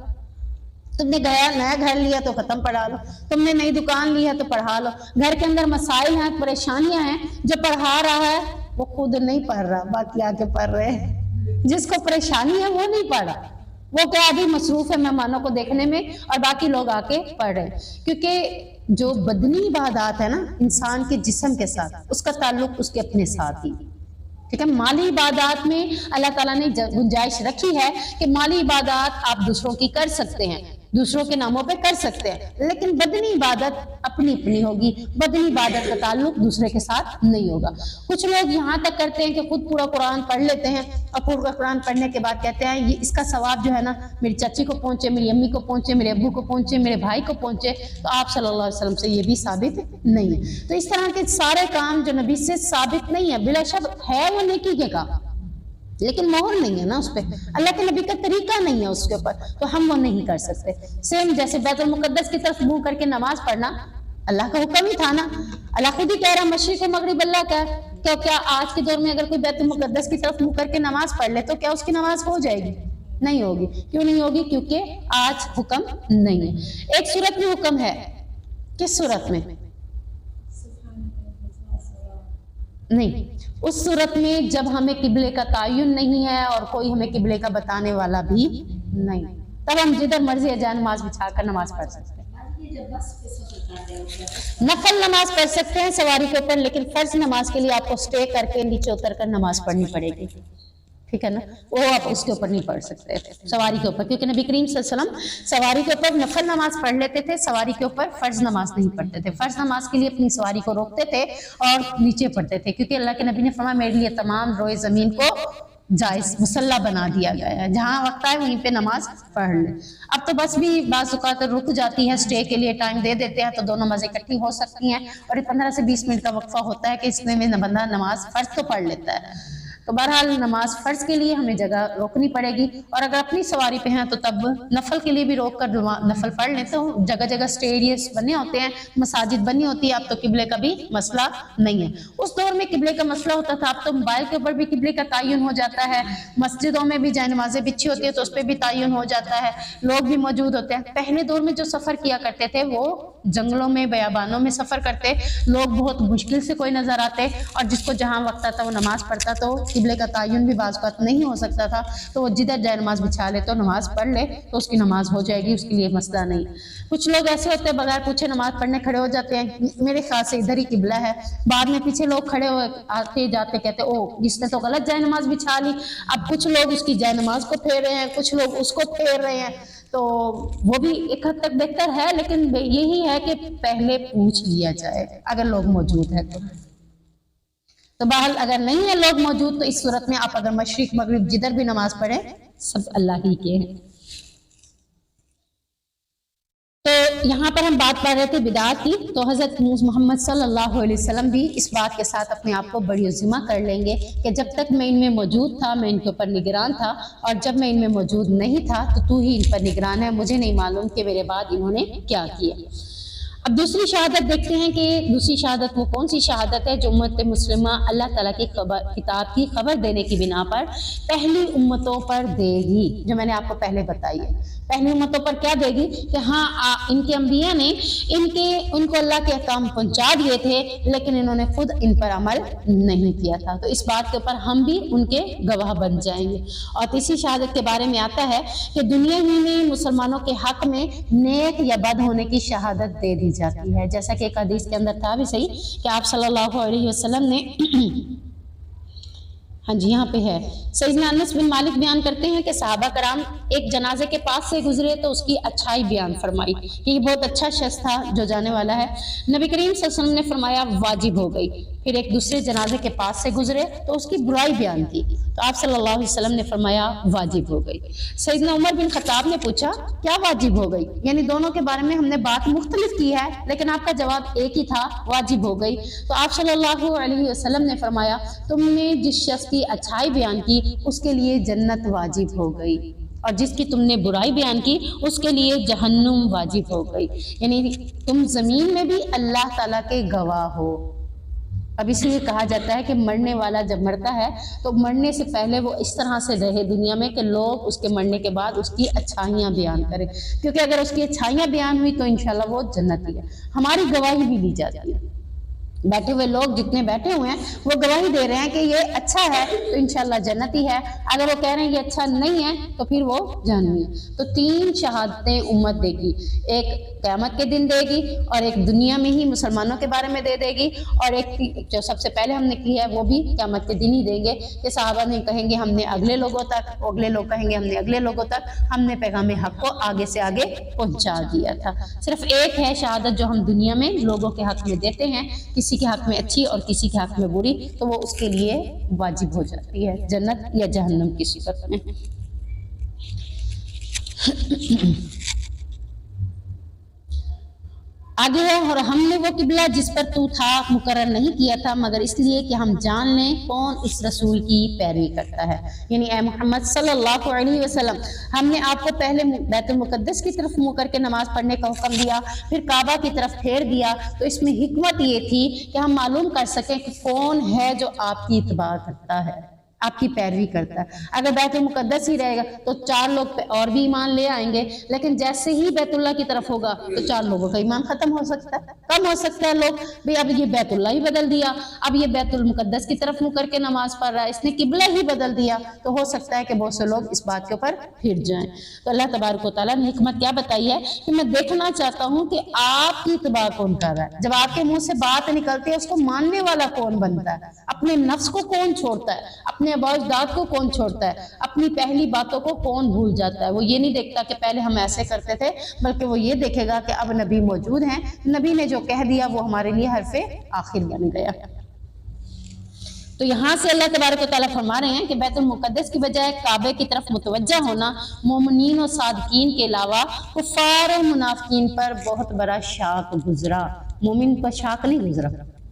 تم نے نیا گھر لیا تو ختم پڑھا لو، تم نے نئی دکان لی ہے تو پڑھا لو۔ گھر کے اندر مسائل ہیں، پریشانیاں ہیں، جو پڑھا رہا ہے وہ خود نہیں پڑھ رہا، باقی آ کے پڑھ رہے ہیں۔ جس کو پریشانی ہے وہ نہیں پڑھ رہا، وہ کیا ابھی مصروف ہے مہمانوں کو دیکھنے میں اور باقی لوگ آ کے پڑھ رہے ہیں۔ کیونکہ جو بدنی عبادات ہے نا انسان کے جسم کے ساتھ، اس کا تعلق اس کے اپنے ساتھ ہی، ٹھیک ہے۔ مالی عبادات میں اللہ تعالیٰ نے گنجائش رکھی ہے کہ مالی عبادات آپ دوسروں کی کر سکتے ہیں، دوسروں کے ناموں پہ کر سکتے ہیں، لیکن بدنی عبادت اپنی اپنی ہوگی، بدنی عبادت کا تعلق دوسرے کے ساتھ نہیں ہوگا۔ کچھ لوگ یہاں تک کرتے ہیں کہ خود پورا قرآن پڑھ لیتے ہیں اور پورا قرآن پڑھنے کے بعد کہتے ہیں یہ اس کا ثواب جو ہے نا میری چچی کو پہنچے، میری امی کو پہنچے، میرے ابو کو پہنچے، میرے بھائی کو پہنچے، تو آپ صلی اللہ علیہ وسلم سے یہ بھی ثابت نہیں ہے۔ تو اس طرح کے سارے کام جو نبی سے ثابت نہیں ہے، بلا شک ہے وہ نیکی کے کام، لیکن مہر نہیں ہے نا اس پہ، اللہ کے نبی کا طریقہ نہیں ہے اس کے اوپر، تو ہم وہ نہیں کر سکتے۔ سیم جیسے بیت المقدس کی طرف منہ کر کے نماز پڑھنا اللہ کا حکم ہی تھا نا، اللہ خود ہی کہہ رہا مشرق و مغرب اللہ کا ہے۔ کیا آج کے دور میں اگر کوئی بیت المقدس کی طرف منہ کر کے نماز پڑھ لے تو کیا اس کی نماز ہو جائے گی؟ نہیں ہوگی۔ کیوں نہیں ہوگی؟ کیونکہ آج حکم نہیں ہے۔ ایک صورت میں حکم ہے، کس صورت میں؟ نہیں، اس صورت میں جب ہمیں قبلے کا تعین نہیں ہے اور کوئی ہمیں قبلے کا بتانے والا بھی نہیں، تب ہم جدھر مرضی جائے نماز بچھا کر نماز پڑھ سکتے ہیں۔ نفل نماز پڑھ سکتے ہیں سواری کے اوپر، لیکن فرض نماز کے لیے آپ کو سٹے کر کے نیچے اتر کر نماز پڑھنی پڑے گی، ٹھیک ہے نا، وہ آپ اس کے اوپر نہیں پڑھ سکتے سواری کے اوپر، کیونکہ نبی کریم صلی اللہ علیہ وسلم سواری کے اوپر نفل نماز پڑھ لیتے تھے، سواری کے اوپر فرض نماز نہیں پڑھتے تھے۔ فرض نماز کے لیے اپنی سواری کو روکتے تھے اور نیچے پڑھتے تھے، کیونکہ اللہ کے نبی نے فرمایا میرے لیے تمام روئے زمین کو جائز مصلی بنا دیا گیا ہے، جہاں وقت آئے وہیں پہ نماز پڑھ لیں۔ اب تو بس بھی بعض اوقات رک جاتی ہے، سٹے کے لیے ٹائم دے دیتے ہیں تو دونوں نمازیں اکٹھی ہو سکتی ہیں، اور 15 سے 20 منٹ کا وقفہ ہوتا ہے کہ اس میں بندہ نماز فرض تو پڑھ لیتا ہے۔ تو بہرحال نماز فرض کے لیے ہمیں جگہ روکنی پڑے گی، اور اگر اپنی سواری پہ ہیں تو تب نفل کے لیے بھی روک کر نفل پڑھ لیں۔ تو جگہ جگہ سٹیڈیس بنے ہوتے ہیں، مساجد بنی ہوتی ہے، اب تو قبلے کا بھی مسئلہ نہیں ہے۔ اس دور میں قبلے کا مسئلہ ہوتا تھا، اب تو موبائل کے اوپر بھی قبلے کا تعین ہو جاتا ہے، مسجدوں میں بھی جائے نمازیں بچھی ہوتی ہے تو اس پہ بھی تعین ہو جاتا ہے، لوگ بھی موجود ہوتے ہیں۔ پہلے دور میں جو سفر کیا کرتے تھے وہ جنگلوں میں بیابانوں میں سفر کرتے، لوگ بہت مشکل سے کوئی نظر آتے، اور جس کو جہاں وقت آتا وہ نماز پڑھتا، تو قبلے کا تعین بھی بعض اوقات نہیں ہو سکتا تھا، تو وہ جدھر جائے نماز بچھا لے تو نماز پڑھ لے تو اس کی نماز ہو جائے گی، اس کے لیے مسئلہ نہیں۔ کچھ لوگ ایسے ہوتے ہیں بغیر پوچھے نماز پڑھنے کھڑے ہو جاتے ہیں، میرے خیال سے ادھر ہی قبلہ ہے، بعد میں پیچھے لوگ کھڑے ہوئے آتے جاتے کہتے او جس نے تو غلط جائے نماز بچھا لی، اب کچھ لوگ اس کی جائے نماز کو پھیر رہے ہیں، کچھ لوگ اس کو پھیر رہے ہیں، تو وہ بھی ایک حد تک بہتر ہے، لیکن یہی ہے کہ پہلے پوچھ لیا جائے اگر لوگ موجود ہیں تو بہرحال اگر نہیں ہے لوگ موجود تو اس صورت میں آپ اگر مشرق مغرب جدھر بھی نماز پڑھیں سب اللہ ہی کے ہیں۔ تو یہاں پر ہم بات پڑھ رہے تھے بدعات کی، تو حضرت محمد صلی اللہ علیہ وسلم بھی اس بات کے ساتھ اپنے آپ کو بڑی عزیمہ کر لیں گے کہ جب تک میں ان میں موجود تھا میں ان کے اوپر نگران تھا، اور جب میں ان میں موجود نہیں تھا تو ہی ان پر نگران ہے، مجھے نہیں معلوم کہ میرے بعد انہوں نے کیا کیا۔ اب دوسری شہادت دیکھتے ہیں کہ دوسری شہادت وہ کون سی شہادت ہے جو امت مسلمہ اللہ تعالیٰ کی کتاب کی خبر دینے کی بنا پر پہلی امتوں پر دے گی، جو میں نے آپ کو پہلے بتائی ہے۔ پہلی امتوں پر کیا دے گی کہ ہاں ان کے انبیاء نے ان کو اللہ کے احکام پہنچا دیے تھے، لیکن انہوں نے خود ان پر عمل نہیں کیا تھا، تو اس بات کے اوپر ہم بھی ان کے گواہ بن جائیں گے۔ اور تیسری شہادت کے بارے میں آتا ہے کہ دنیا ہی میں مسلمانوں کے حق میں نیک یا بد ہونے کی شہادت دے دی جاتی ہے، جیسا کہ ایک حدیث کے اندر تھا بھی صحیح کہ آپ صلی اللہ علیہ وسلم نے ہاں جی یہاں پہ ہے، سیدنا انس بن مالک بیان کرتے ہیں کہ صحابہ کرام ایک جنازے کے پاس سے گزرے تو اس کی اچھائی بیان فرمائی کہ یہ بہت اچھا شخص تھا جو جانے والا ہے، نبی کریم صلی اللہ علیہ وسلم نے فرمایا واجب ہو گئی۔ پھر ایک دوسرے جنازے کے پاس سے گزرے تو اس کی برائی بیان کی تو آپ صلی اللہ علیہ وسلم نے فرمایا واجب ہو گئی۔ سیدنا عمر بن خطاب نے پوچھا کیا واجب ہو گئی، یعنی دونوں کے بارے میں ہم نے بات مختلف کی ہے لیکن آپ کا جواب ایک ہی تھا، واجب ہو گئی۔ تو آپ صلی اللہ علیہ وسلم نے فرمایا تم نے جس شخص کی اچھائی بیان کی اس کے لیے جنت واجب ہو گئی، اور جس کی تم نے برائی بیان کی اس کے لیے جہنم واجب ہو گئی، یعنی تم زمین میں بھی اللہ تعالیٰ کے گواہ ہو۔ اب اس لیے کہا جاتا ہے کہ مرنے والا جب مرتا ہے تو مرنے سے پہلے وہ اس طرح سے رہے دنیا میں کہ لوگ اس کے مرنے کے بعد اس کی اچھائیاں بیان کریں، کیونکہ اگر اس کی اچھائیاں بیان ہوئی تو انشاءاللہ وہ جنتی ہے، ہماری گواہی بھی لی جاتی ہے۔ بیٹھے ہوئے لوگ جتنے بیٹھے ہوئے ہیں وہ گواہی دے رہے ہیں کہ یہ اچھا ہے تو انشاءاللہ جنتی ہے، اگر وہ کہہ رہے ہیں یہ اچھا نہیں ہے تو پھر وہ جہنمی ہے۔ تو تین شہادتیں امت دے گی، ایک قیامت کے دن دے گی، اور ایک دنیا میں ہی مسلمانوں کے بارے میں دے دے گی، اور ایک جو سب سے پہلے ہم نے کی ہے وہ بھی قیامت کے دن ہی دیں گے کہ صحابہ نے کہیں گے ہم نے اگلے لوگوں تک، اگلے لوگ کہیں گے ہم نے اگلے لوگوں تک، ہم نے پیغام حق کو آگے سے آگے پہنچا دیا تھا۔ صرف ایک ہے شہادت جو ہم دنیا میں لوگوں کے حق میں دیتے ہیں، کسی کے حق میں اچھی اور کسی کے حق میں بری، تو وہ اس کے لیے واجب ہو جاتی ہے جنت یا جہنم کی صورت میں۔ آگے ہے اور ہم نے وہ قبلہ جس پر تو تھا مقرر نہیں کیا تھا مگر اس لیے کہ ہم جان لیں کون اس رسول کی پیروی کرتا ہے، یعنی اے محمد صلی اللہ علیہ وسلم ہم نے آپ کو پہلے بیت المقدس کی طرف منہ کر کے نماز پڑھنے کا حکم دیا، پھر کعبہ کی طرف پھیر دیا، تو اس میں حکمت یہ تھی کہ ہم معلوم کر سکیں کہ کون ہے جو آپ کی اتباع کرتا ہے، آپ کی پیروی کرتا ہے۔ اگر بیت المقدس ہی رہے گا تو چار لوگ اور بھی ایمان لے آئیں گے، لیکن جیسے ہی بیت اللہ کی طرف ہوگا تو چار لوگوں کا ایمان ختم ہو سکتا ہے، کم ہو سکتا ہے لوگ بھی اب یہ بیت اللہ ہی بدل دیا، اب یہ بیت المقدس کی طرف منہ کر کے نماز پڑھ رہا ہے، اس نے قبلہ ہی بدل دیا، تو ہو سکتا ہے کہ بہت سے لوگ اس بات کے اوپر پھر جائیں۔ تو اللہ تبارک و تعالیٰ نے حکمت کیا بتائی ہے کہ میں دیکھنا چاہتا ہوں کہ آپ کی اتباع کون کر رہا ہے، جب آپ کے منہ سے بات نکلتی ہے اس کو ماننے والا کون بنتا ہے، اپنے نفس کو کون چھوڑتا ہے، اپنے آباء اجداد کو کون چھوڑتا ہے، اپنی پہلی باتوں کو کون بھول جاتا ہے۔ وہ یہ نہیں دیکھتا کہ پہلے ہم ایسے کرتے تھے، بلکہ وہ یہ دیکھے گا کہ اب نبی موجود ہیں، نبی نے جو کہہ دیا وہ ہمارے لیے حرف آخر بن گیا۔ تو یہاں سے اللہ تبارک و تعالیٰ فرما رہے ہیں کہ بیت المقدس کی بجائے کعبے کی طرف متوجہ ہونا مومنین و صادقین کے علاوہ کفار و منافقین پر بہت بڑا شاق گزرا، مومن پر شاق نہیں گزرا،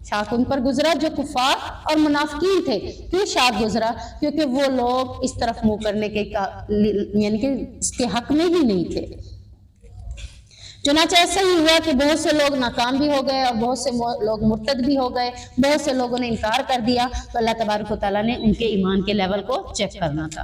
شاق ان پر گزرا جو کفار اور منافقین تھے۔ کیوں شاق گزرا؟ کیونکہ وہ لوگ اس طرف منہ کرنے کے یعنی کہ اس کے حق میں ہی نہیں تھے۔ چنانچہ ایسا ہی ہوا کہ بہت سے لوگ ناکام بھی ہو گئے اور بہت سے لوگ مرتد بھی ہو گئے، بہت سے لوگوں نے انکار کر دیا، تو اللہ تبارک و تعالیٰ نے ان کے ایمان کے لیول کو چیک کرنا تھا۔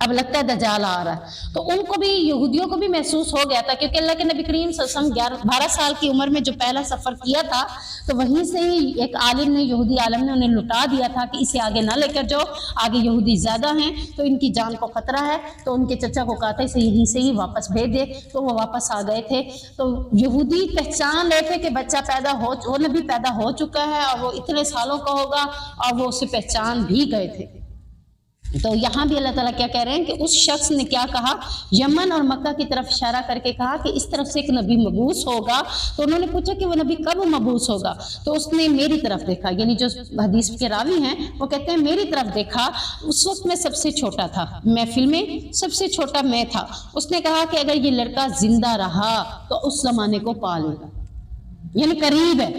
اب لگتا ہے دجال آ رہا ہے۔ تو ان کو بھی، یہودیوں کو بھی محسوس ہو گیا تھا، کیونکہ اللہ کے نبی کریم صلی اللہ علیہ وسلم 12 سال کی عمر میں جو پہلا سفر کیا تھا، تو وہیں سے ہی ایک عالم نے، یہودی عالم نے انہیں لٹا دیا تھا کہ اسے آگے نہ لے کر جاؤ، آگے یہودی زیادہ ہیں تو ان کی جان کو خطرہ ہے۔ تو ان کے چچا کو کہا تھا اسے یہیں سے ہی واپس بھیج دے، تو وہ واپس آ گئے تھے۔ تو یہودی پہچان رہے تھے کہ بچہ وہ نبی پیدا ہو چکا ہے اور وہ اتنے سالوں کا ہوگا، اور وہ اسے پہچان بھی گئے تھے۔ تو یہاں بھی اللہ تعالیٰ کیا کہہ رہے ہیں کہ اس شخص نے کیا کہا، یمن اور مکہ کی طرف اشارہ کر کے کہا کہ اس طرف سے ایک نبی مبعوث ہوگا۔ تو انہوں نے پوچھا کہ وہ نبی کب مبعوث ہوگا؟ تو اس نے میری طرف دیکھا، یعنی جو حدیث کے راوی ہیں وہ کہتے ہیں میری طرف دیکھا، اس وقت میں سب سے چھوٹا تھا، محفل میں سب سے چھوٹا میں تھا۔ اس نے کہا کہ اگر یہ لڑکا زندہ رہا تو اس زمانے کو پا لے گا، یعنی قریب ہے،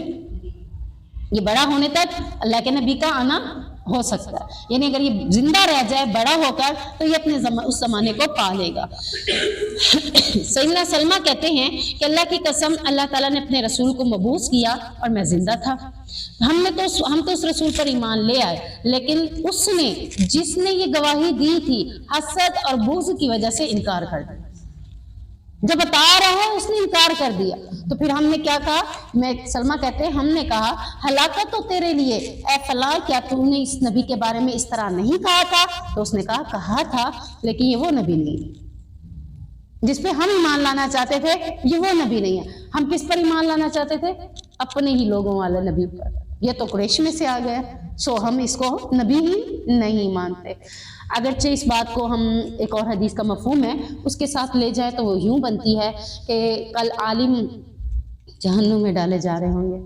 یہ بڑا ہونے تک اللہ کے نبی کا آنا ہو سکتا ہے، یعنی اگر یہ زندہ رہ جائے بڑا ہو کر تو یہ اپنے اس زمانے کو پا لے گا۔ سیدنا سلمہ کہتے ہیں کہ اللہ کی قسم، اللہ تعالیٰ نے اپنے رسول کو مبعوث کیا اور میں زندہ تھا۔ ہم تو اس رسول پر ایمان لے آئے، لیکن اس نے، جس نے یہ گواہی دی تھی، حسد اور بغض کی وجہ سے انکار کر دیا۔ جب بتا رہا ہے اس نے انکار کر دیا، تو پھر ہم نے کیا کہا، میں سلمہ کہتے ہیں ہم نے کہا ہلاکت تو تیرے لیے اے فلاں، کیا تو نے اس نبی کے بارے میں اس طرح نہیں کہا تھا؟ تو اس نے کہا تھا، لیکن یہ وہ نبی نہیں جس پہ ہم ایمان لانا چاہتے تھے، یہ وہ نبی نہیں ہے۔ ہم کس پر ایمان لانا چاہتے تھے؟ اپنے ہی لوگوں والے نبی پر، یہ تو قریش میں سے آ گیا، سو ہم اس کو نبی ہی نہیں مانتے۔ اگرچہ اس بات کو ہم ایک اور حدیث کا مفہوم ہے اس کے ساتھ لے جائے تو وہ یوں بنتی ہے کہ کل عالم جہنم میں ڈالے جا رہے ہوں گے،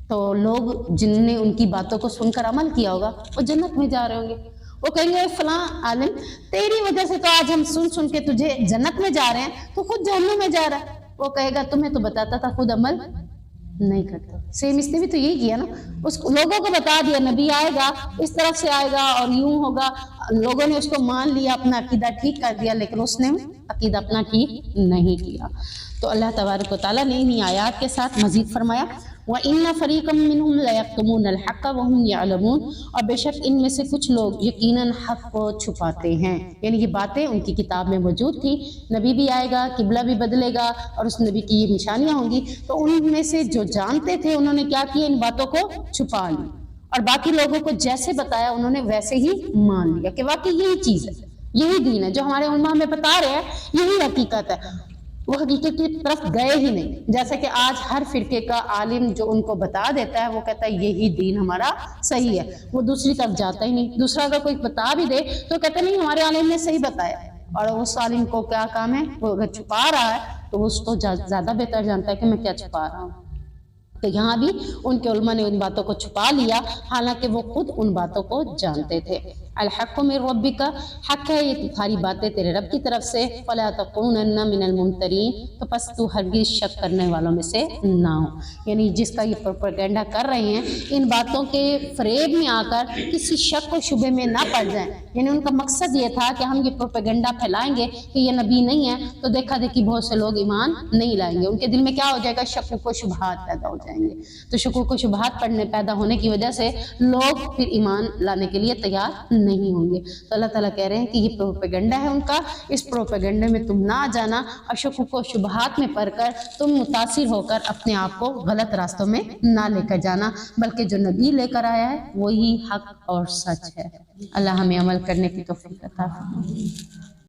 تو لوگ جن نے ان کی باتوں کو سن کر عمل کیا ہوگا وہ جنت میں جا رہے ہوں گے۔ وہ کہیں گے فلاں عالم تیری وجہ سے تو آج ہم سن کے تجھے جنت میں جا رہے ہیں، تو خود جہنم میں جا رہا ہے۔ وہ کہے گا تمہیں تو بتاتا تھا، خود عمل نہیں کرتا۔ سیم اس نے بھی تو یہی کیا نا، اس لوگوں کو بتا دیا نبی آئے گا، اس طرف سے آئے گا اور یوں ہوگا، لوگوں نے اس کو مان لیا، اپنا عقیدہ ٹھیک کر دیا، لیکن اس نے عقیدہ اپنا ٹھیک نہیں کیا۔ تو اللہ تبارک و تعالیٰ نے انہی آیات کے ساتھ مزید فرمایا وَإِنَّ فَرِيقًا مِّنْهُمْ لَيَكْتُمُونَ الْحَقَّ وَهُمْ يَعْلَمُونَ، اور بے شک ان میں سے کچھ لوگ یقیناً حق کو چھپاتے ہیں، یعنی یہ باتیں ان کی کتاب میں موجود تھی، نبی بھی آئے گا، قبلہ بھی بدلے گا اور اس نبی کی یہ نشانیاں ہوں گی، تو ان میں سے جو جانتے تھے انہوں نے کیا کیا، ان باتوں کو چھپا لی، اور باقی لوگوں کو جیسے بتایا انہوں نے ویسے ہی مان لیا کہ واقعی یہی چیز ہے، یہی دین ہے جو ہمارے علماء ہمیں بتا رہے ہیں، یہی حقیقت ہے۔ وہ حقیقت کی طرف گئے ہی نہیں، جیسے کہ آج ہر فرقے کا عالم جو ان کو بتا دیتا ہے وہ کہتا ہے یہی دین ہمارا صحیح ہے، وہ دوسری طرف جاتا ہی نہیں۔ دوسرا اگر کوئی بتا بھی دے تو کہتا نہیں ہمارے عالم نے صحیح بتایا، اور اس عالم کو کیا کام ہے، وہ اگر چھپا رہا ہے تو وہ اس کو زیادہ بہتر جانتا ہے کہ میں کیا چھپا رہا ہوں۔ تو یہاں بھی ان کے علماء نے ان باتوں کو چھپا لیا، حالانکہ وہ خود ان باتوں کو جانتے تھے۔ الحق من ربک، حق ہے یہ تمہاری باتیں تیرے رب کی طرف سے، فلا تکونن من الممترین، تو پس تو ہرگز شک کرنے والوں میں سے نہ ہو، یعنی جس کا یہ پروپیگنڈا کر رہے ہیں، ان باتوں کے فریب میں آ کر کسی شک و شبے میں نہ پڑ جائیں، یعنی ان کا مقصد یہ تھا کہ ہم یہ پروپیگنڈا پھیلائیں گے کہ یہ نبی نہیں ہے، تو دیکھا دیکھی بہت سے لوگ ایمان نہیں لائیں گے، ان کے دل میں کیا ہو جائے گا، شک و شبہات پیدا ہو جائیں گے، تو شکوک و شبہات پیدا ہونے کی وجہ سے لوگ پھر ایمان لانے کے لیے تیار نہیں ہوں گے۔ تو اللہ تعالیٰ کہہ رہے ہیں کہ یہ پروپیگنڈا ہے ان کا، اس پروپیگنڈے میں تم نہ جانا اور شکوک و شبہات میں پڑھ کر تم متاثر ہو کر اپنے آپ کو غلط راستوں میں نہ لے کر جانا، بلکہ جو نبی لے کر آیا ہے وہی حق اور سچ ہے۔ اللہ ہمیں عمل کرنے کی توفیق عطا فرمائے۔